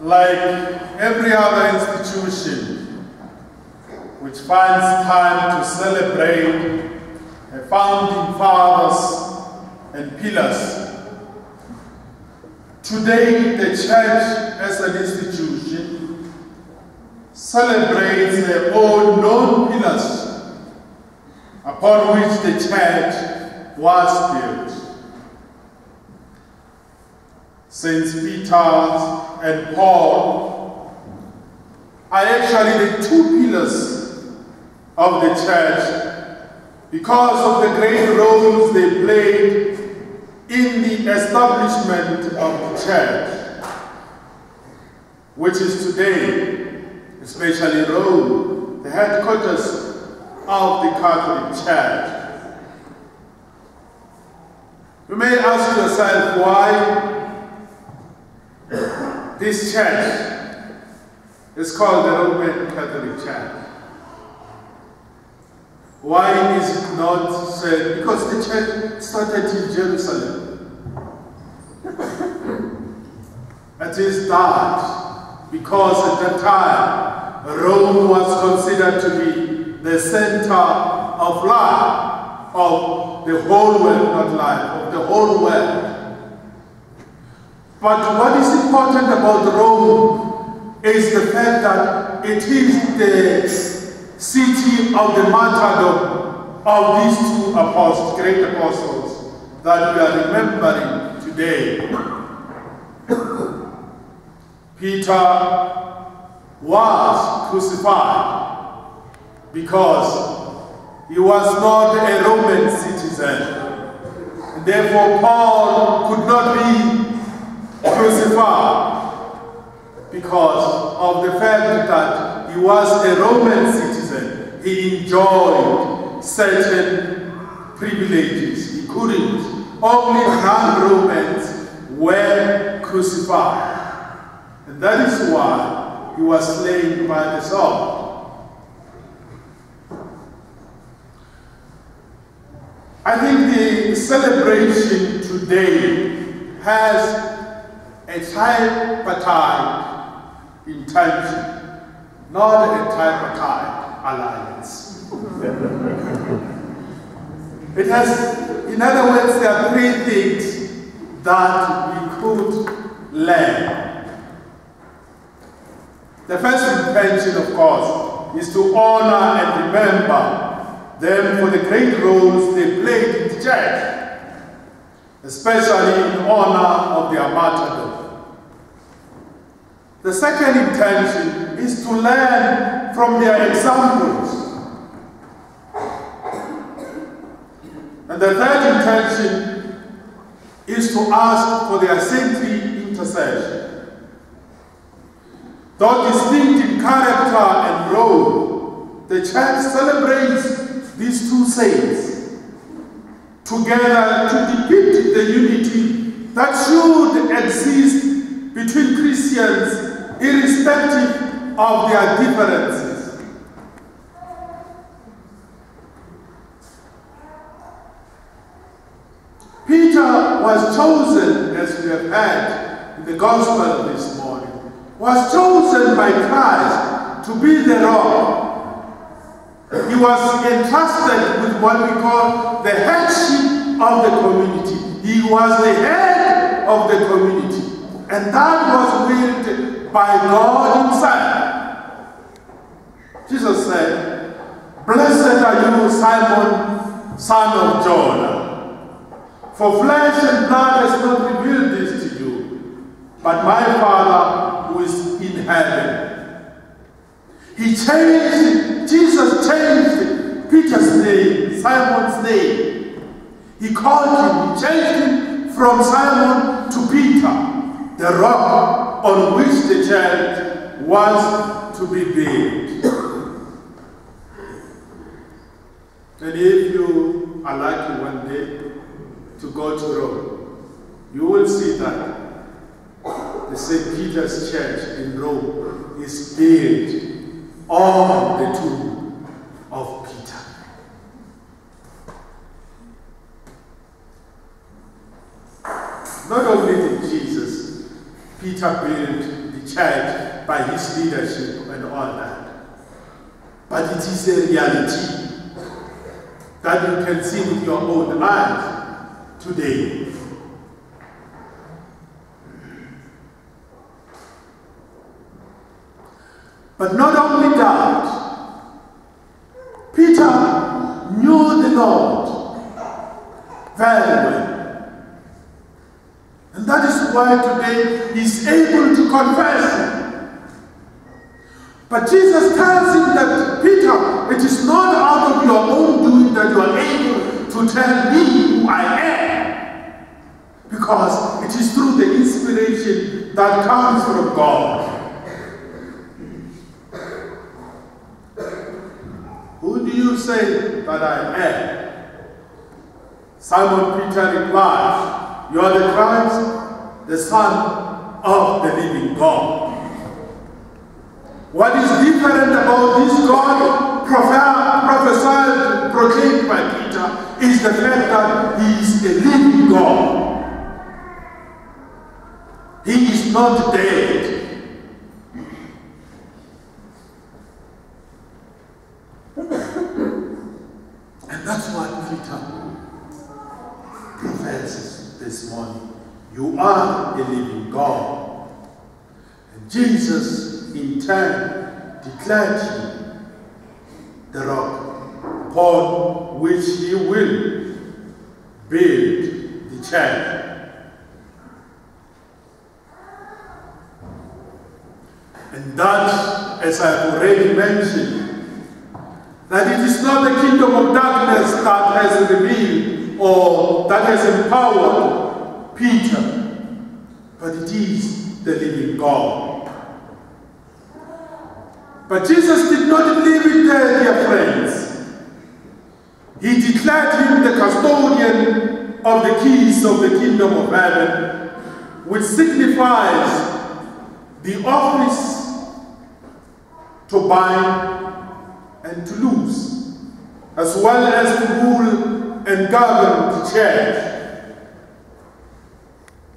like every other institution which finds time to celebrate her founding fathers and pillars, today the Church as an institution celebrates her own known pillars upon which the Church was built. Saints Peter and Paul are actually the two pillars of the Church because of the great roles they played in the establishment of the Church, which is today, especially Rome, the headquarters of the Catholic Church. You may ask yourself why this church is called the Roman Catholic Church. Why is it not said? Because the church started in Jerusalem. It is that because at that time Rome was considered to be the center of life, of the whole world, not life, of the whole world. But what is important about Rome is the fact that it is the city of the martyrdom of these two apostles, great apostles, that we are remembering today. Peter was crucified because he was not a Roman citizen. And therefore, Paul could not be crucified because of the fact that he was a Roman citizen. He enjoyed certain privileges. He couldn't. Only non-Romans were crucified. And that is why he was slain by the sword. I think the celebration today has a tripartite intention, not a tripartite alliance. It has, in other words, there are three things that we could learn. The first intention, of course, is to honor and remember them for the great roles they played in the church, especially in honor of their martyrdom. The second intention is to learn from their examples. And the third intention is to ask for their saintly intercession. Though distinct in character and role, the Church celebrates these two saints together to depict the unity that should exist between Christians irrespective of their differences. Peter was chosen, as we have heard in the Gospel this morning, was chosen by Christ to be the rock. He was entrusted with what we call the headship of the community. He was the head of the community. And that was willed by God himself. Jesus said, "Blessed are you, Simon, son of Jonah, for flesh and blood has not revealed this to you, but my Father who is in heaven." Jesus changed Peter's name, Simon's name. He called him, he changed him from Simon to Peter, the rock on which the church was to be built. And if you are lucky one day to go to Rome, you will see that the St. Peter's Church in Rome is built on the tomb of Peter. Not only did Peter built the church by his leadership and all that. But it is a reality that you can see with your own eyes today. But not only that, Peter knew the Lord very well. And that is why today he's able to confess him. But Jesus tells him that, Peter, it is not out of your own doing that you are able to tell me who I am. Because it is through the inspiration that comes from God. Who do you say that I am? Simon Peter replied, you are the Christ, the Son of the living God. What is different about this God prophesied, proclaimed by Peter, is the fact that he is a living God. He is not dead. And that's what Peter professes this morning. You are a living God. And Jesus in turn declared him the rock upon which he will build the church. And that, as I have already mentioned, that it is not the kingdom of darkness that has revealed or that has empowered Peter, but it is the living God. But Jesus did not leave it there, dear friends. He declared him the custodian of the keys of the kingdom of heaven, which signifies the office to bind and to loose, as well as to rule and govern the church.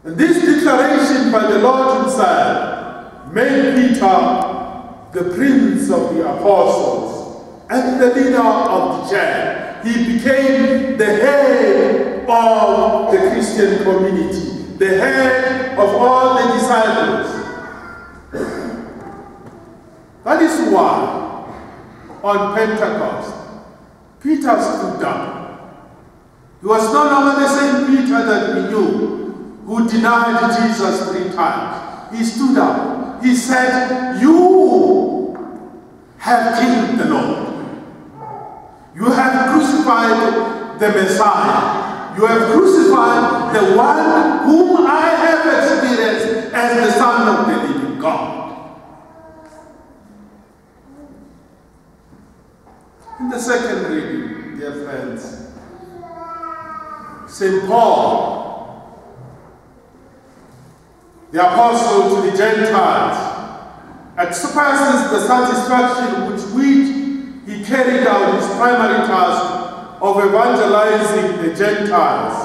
And this declaration by the Lord himself made Peter the prince of the apostles and the leader of the church. He became the head of the Christian community, the head of all the disciples. That is why on Pentecost, Peter stood up. He was no longer the same Peter that we knew, who denied Jesus 3 times. He stood up. He said, you have killed the Lord. You have crucified the Messiah. You have crucified the one whom I have experienced as the Son of the living God. In the second reading, dear friends, St. Paul, the apostle to the Gentiles, expresses the satisfaction with which he carried out his primary task of evangelizing the Gentiles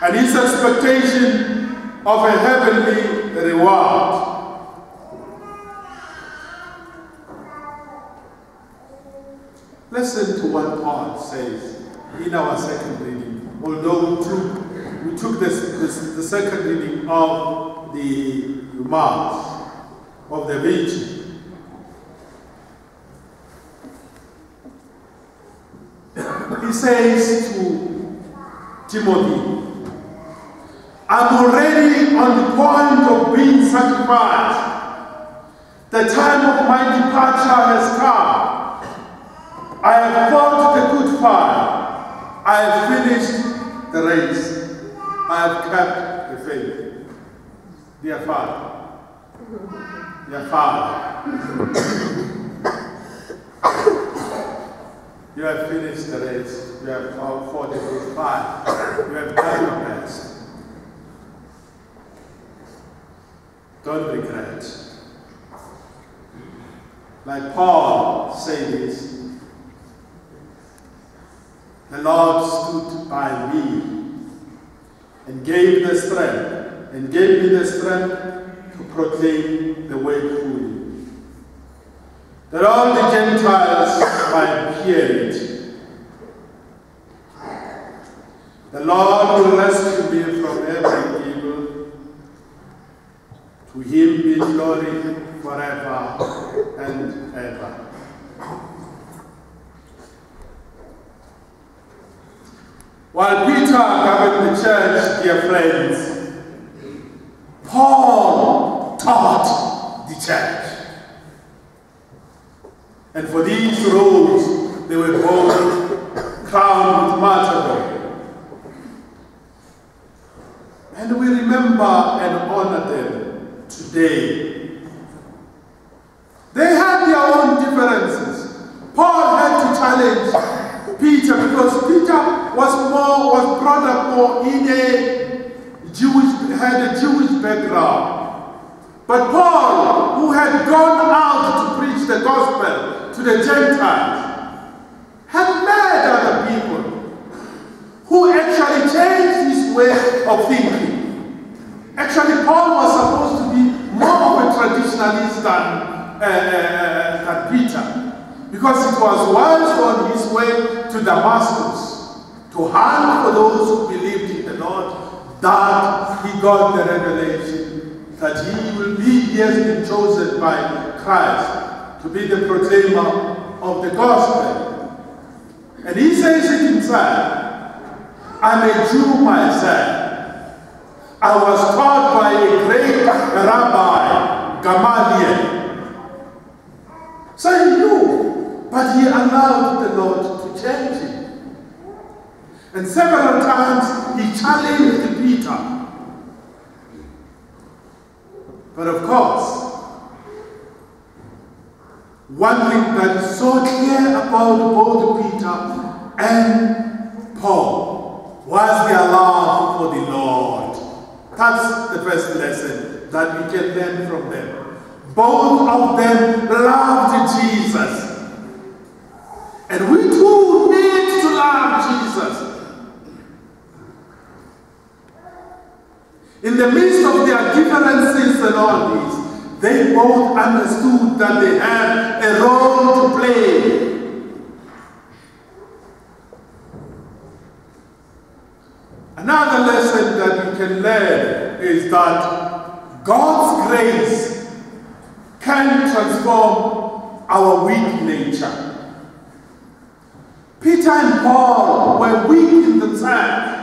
and his expectation of a heavenly reward. Listen to what Paul says in our second reading, although we took the second reading of the Mass of the Virgin. He says to Timothy, I'm already on the point of being sacrificed. The time of my departure has come. I have fought the good fight. I have finished the race. I have kept the faith. Dear Father, you have finished the race. You have fought the good fight. You have done your best. Don't regret. Like Paul said this, the Lord stood by me and gave me the strength to proclaim the word fully, that all the Gentiles might hear it. The Lord will rescue me from every evil. To him be glory forever and ever. While Peter governed the church, dear friends, Paul taught the church. And for these roles, they were both crowned with martyrdom. And we remember and honor them today. They had their own differences. Paul had to challenge Peter because Peter was brought up more in had a Jewish background. But Paul, who had gone out to preach the gospel to the Gentiles, had met other people who actually changed his way of thinking. Actually, Paul was supposed to be more of a traditionalist than Peter, because it was whilst on his way to Damascus to hunt for those who believed in the Lord that he got the revelation that he has been chosen by Christ to be the proclaimer of the gospel. And he says it himself, I'm a Jew myself. I was taught by a great rabbi, Gamaliel. So he knew, but he allowed the Lord to change him. And several times he challenged Peter. But of course, one thing that is so clear about both Peter and Paul was their love for the Lord. That's the first lesson that we can learn from them. Both of them loved Jesus. And we too need to love Jesus. In the midst of their differences and all these, they both understood that they had a role to play. Another lesson that we can learn is that God's grace can transform our weak nature. Peter and Paul were weak in the church.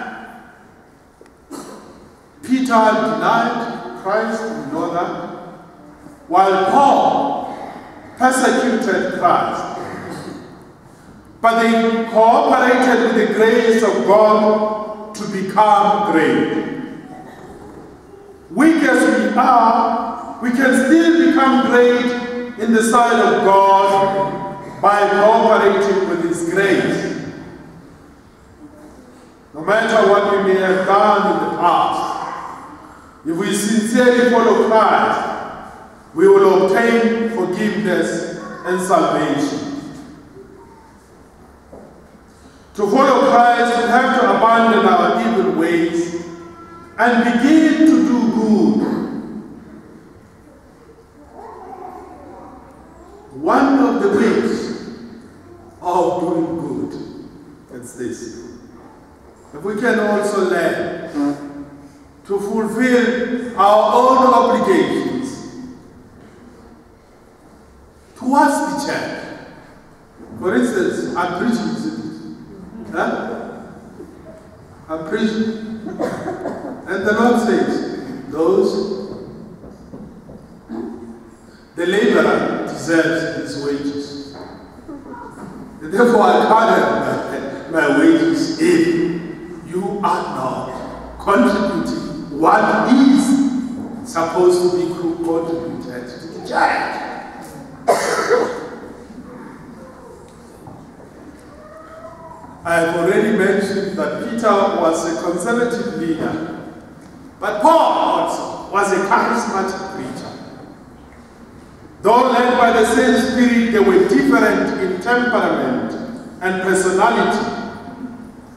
Peter denied Christ, we know that, while Paul persecuted Christ. But they cooperated with the grace of God to become great. Weak as we are, we can still become great in the sight of God by cooperating with His grace. No matter what we may have done in the past, if we sincerely follow Christ, we will obtain forgiveness and salvation. To follow Christ, we have to abandon our evil ways and begin to do good. One of the ways of doing good is this. If we can also learn to fulfill our own obligations towards the church. For instance, I'm preaching, isn't it? Huh? I'm preaching. And the Lord says, the laborer deserves his wages. And therefore I can't have my wages if you are not contributing what is supposed to be contributed to the church. I have already mentioned that Peter was a conservative leader, but Paul also was a charismatic preacher. Though led by the same Spirit, they were different in temperament and personality,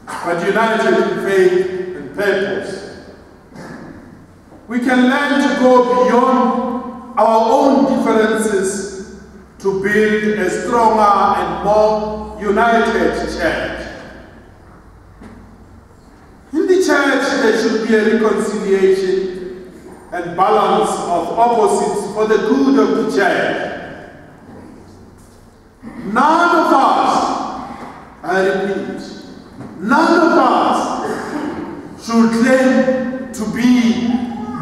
but united in faith and purpose. we can learn to go beyond our own differences to build a stronger and more united church. In the church, there should be a reconciliation and balance of opposites for the good of the church. None of us, I repeat, none of us should claim to be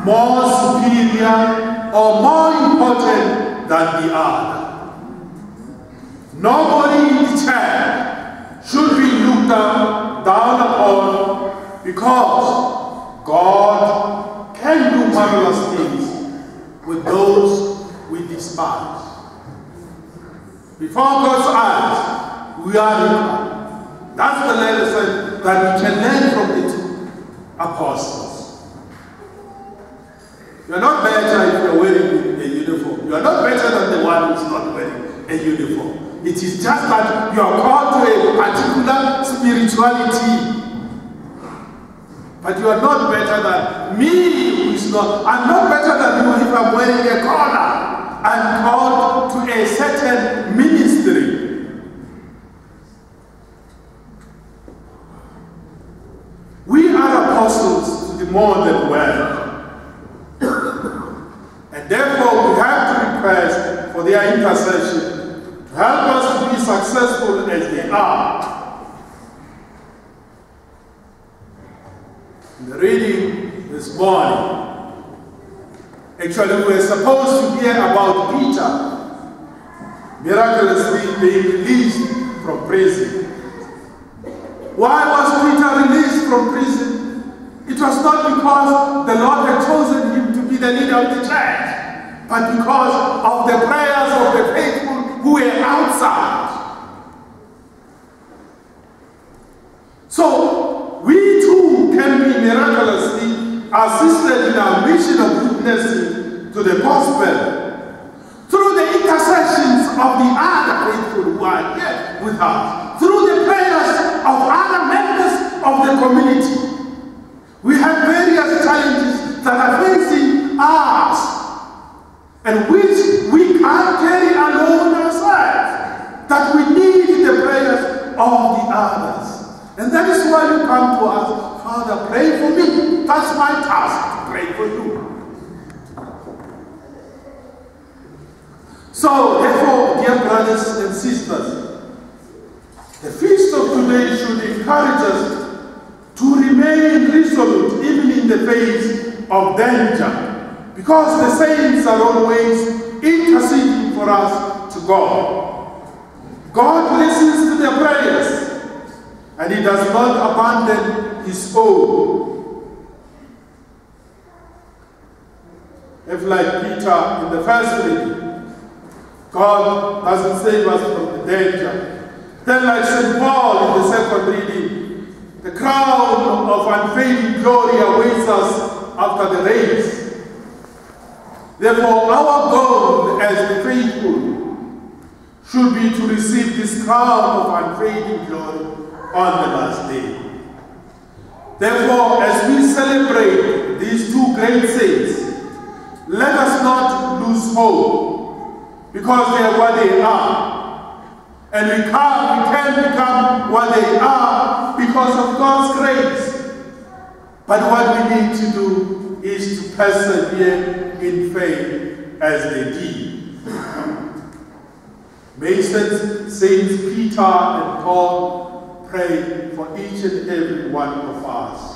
more superior or more important than the other. Nobody in the church should be looked down upon because God can do marvelous things with those we despise. Before God's eyes, we are equal. That's the lesson that we can learn from the two apostles. You are not better if you are wearing a uniform. You are not better than the one who is not wearing a uniform. It is just that you are called to a particular spirituality. But you are not better than me who is not. I'm not better than you if I'm wearing a collar. I'm called to a certain ministry. We are apostles to the modern world. And therefore we have to request for their intercession to help us to be successful as they are. In the reading this morning, actually we were supposed to hear about Peter miraculously being released from prison. Why was Peter released from prison? It was not because the Lord had chosen him to be the leader of the church, but because of the prayers of the faithful who were outside. So we too can be miraculously assisted in our mission of witnessing to the gospel through the intercessions of the other faithful who are here with us, through the prayers of other members of the community. We have various challenges that are facing us and which we can't carry alone ourselves, that we need the prayers of the others. And that is why you come to us, Father, pray for me. That's my task, to pray for you. So, therefore, dear brothers and sisters, the feast of today should encourage us to remain resolute even in the face of danger, because the saints are always interceding for us to God. God listens to their prayers, and He does not abandon His own. If like Peter in the first reading, God doesn't save us from the danger. Then like St. Paul in the second reading, the crown of unfading glory awaits us after the race. Therefore, our goal as the faithful should be to receive this crown of unfading glory on the last day. Therefore, as we celebrate these two great saints, let us not lose hope, because they are what they are. And we can become what they are because of God's grace. But what we need to do is to persevere in faith as they did. May Saints Peter and Paul pray for each and every one of us.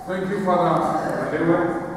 Thank you, Father Molewe.